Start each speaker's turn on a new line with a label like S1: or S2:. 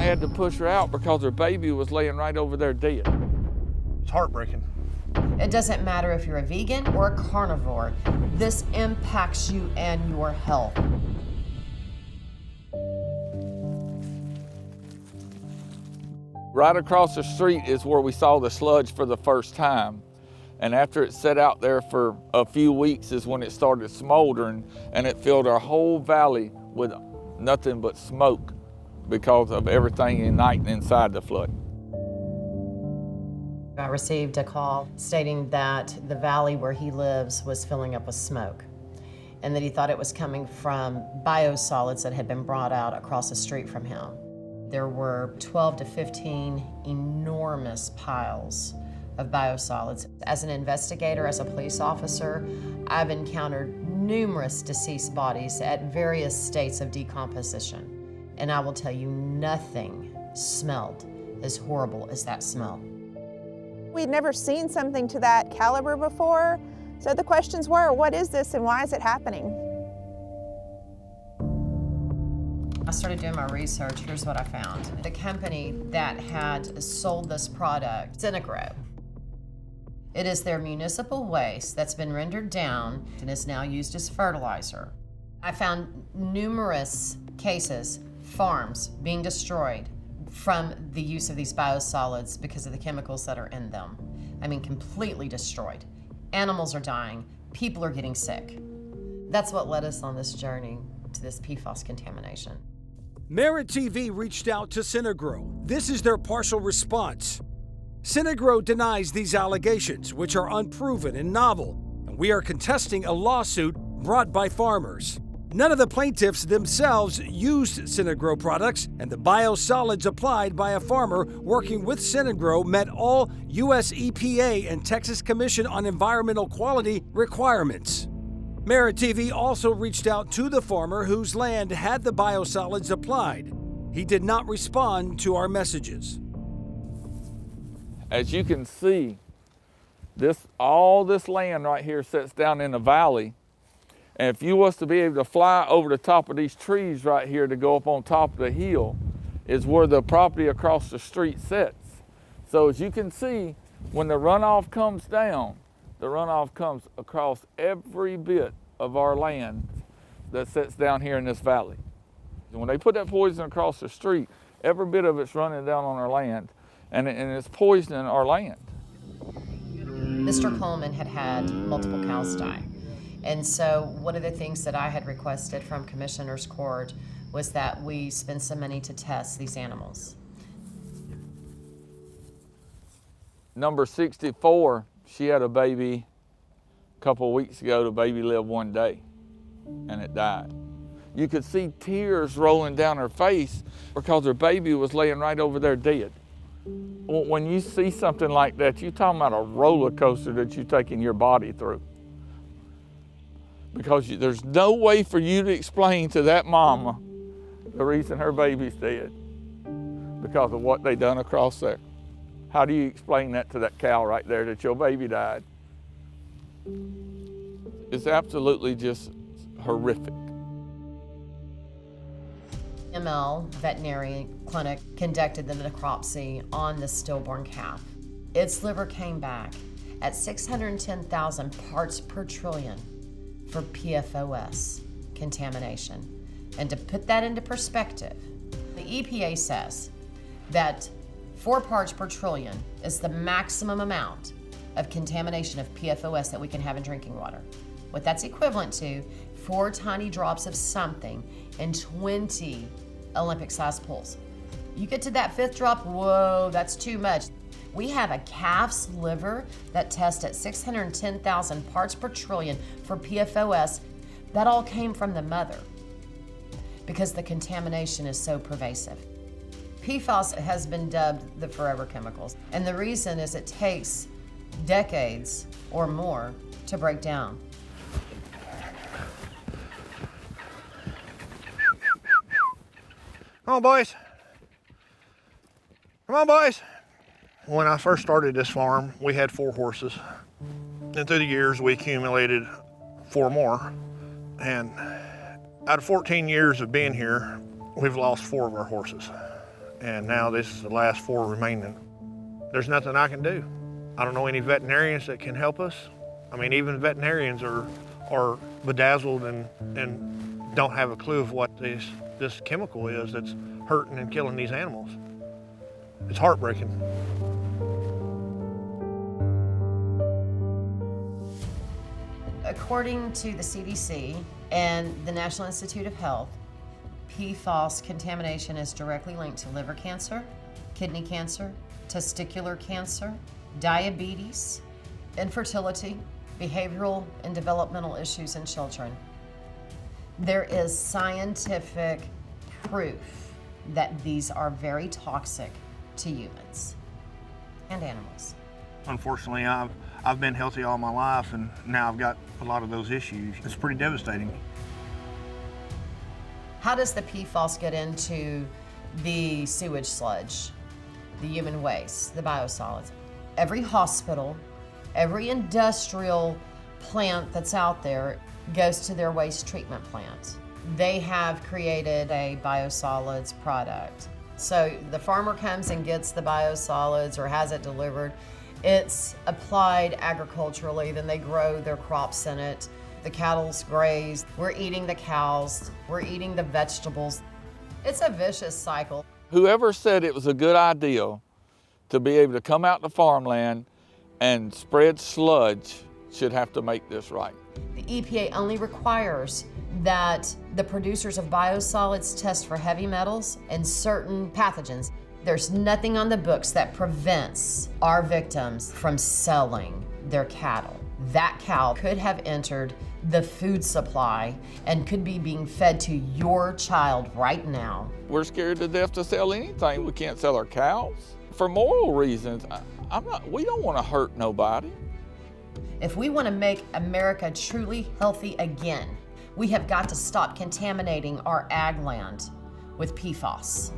S1: had to push her out because her baby was laying right over there dead.
S2: It's heartbreaking.
S3: It doesn't matter if you're a vegan or a carnivore, this impacts you and your health.
S1: Right across the street is where we saw the sludge for the first time. And after it sat out there for a few weeks is when it started smoldering, and it filled our whole valley with nothing but smoke because of everything igniting inside the flood.
S3: I received a call stating that the valley where he lives was filling up with smoke, and that he thought it was coming from biosolids that had been brought out across the street from him. There were 12 to 15 enormous piles of biosolids. As an investigator, as a police officer, I've encountered numerous deceased bodies at various states of decomposition. And I will tell you, nothing smelled as horrible as that smell.
S4: We'd never seen something to that caliber before. So the questions were, what is this and why is it happening?
S3: I started doing my research. Here's what I found. The company that had sold this product, Synagro, it is their municipal waste that's been rendered down and is now used as fertilizer. I found numerous cases, farms being destroyed from the use of these biosolids because of the chemicals that are in them. I mean, completely destroyed. Animals are dying, people are getting sick. That's what led us on this journey to this PFAS contamination.
S5: Merit TV reached out to Synagro. This is their partial response. Synagro denies these allegations, which are unproven and novel, and we are contesting a lawsuit brought by farmers. None of the plaintiffs themselves used Synagro products, and the biosolids applied by a farmer working with Synagro met all U.S. EPA and Texas Commission on Environmental Quality requirements. Merit TV also reached out to the farmer whose land had the biosolids applied. He did not respond to our messages.
S1: As you can see, all this land right here sits down in the valley. And if you was to be able to fly over the top of these trees right here to go up on top of the hill, is where the property across the street sits. So as you can see, when the runoff comes down, the runoff comes across every bit of our land that sits down here in this valley. And when they put that poison across the street, every bit of it's running down on our land, and it's poisoning our land.
S3: Mr. Coleman had multiple cows die. And so one of the things that I had requested from Commissioner's Court was that we spend some money to test these animals.
S1: Number 64, she had a baby a couple of weeks ago. The baby lived one day and it died. You could see tears rolling down her face because her baby was laying right over there dead. When you see something like that, you're talking about a roller coaster that you're taking your body through. Because there's no way for you to explain to that mama the reason her baby's dead because of what they done across there. How do you explain that to that cow right there that your baby died? It's absolutely just horrific.
S3: ML Veterinary Clinic conducted the necropsy on the stillborn calf. Its liver came back at 610,000 parts per trillion for PFAS contamination. And to put that into perspective, the EPA says that 4 parts per trillion is the maximum amount of contamination of PFAS that we can have in drinking water. What that's equivalent to, 4 tiny drops of something in 20 Olympic-sized pools. You get to that 5th drop, whoa, that's too much. We have a calf's liver that tests at 610,000 parts per trillion for PFAS. That all came from the mother because the contamination is so pervasive. PFAS has been dubbed the forever chemicals, and the reason is it takes decades or more to break down.
S2: Come on, boys. Come on, boys. When I first started this farm, we had 4 horses. And through the years, we accumulated 4 more. And out of 14 years of being here, we've lost 4 of our horses. and now this is the last 4 remaining. There's nothing I can do. I don't know any veterinarians that can help us. I mean, even veterinarians are bedazzled and don't have a clue of what this chemical is that's hurting and killing these animals. It's heartbreaking.
S3: According to the CDC and the National Institute of Health, PFAS contamination is directly linked to liver cancer, kidney cancer, testicular cancer, diabetes, infertility, behavioral and developmental issues in children. There is scientific proof that these are very toxic to humans and animals.
S2: Unfortunately, I've been healthy all my life, and now I've got a lot of those issues. It's pretty devastating.
S3: How does the PFAS get into the sewage sludge, the human waste, the biosolids? Every hospital, every industrial plant that's out there goes to their waste treatment plant. They have created a biosolids product. So the farmer comes and gets the biosolids or has it delivered. It's applied agriculturally, then they grow their crops in it. The cattle's graze, we're eating the cows, we're eating the vegetables. It's a vicious cycle.
S1: Whoever said it was a good idea to be able to come out to farmland and spread sludge should have to make this right.
S3: The EPA only requires that the producers of biosolids test for heavy metals and certain pathogens. There's nothing on the books that prevents our victims from selling their cattle. That cow could have entered the food supply and could be being fed to your child right now.
S1: We're scared to death to sell anything. We can't sell our cows. For moral reasons, we don't want to hurt nobody.
S3: If we want to make America truly healthy again, we have got to stop contaminating our ag land with PFAS.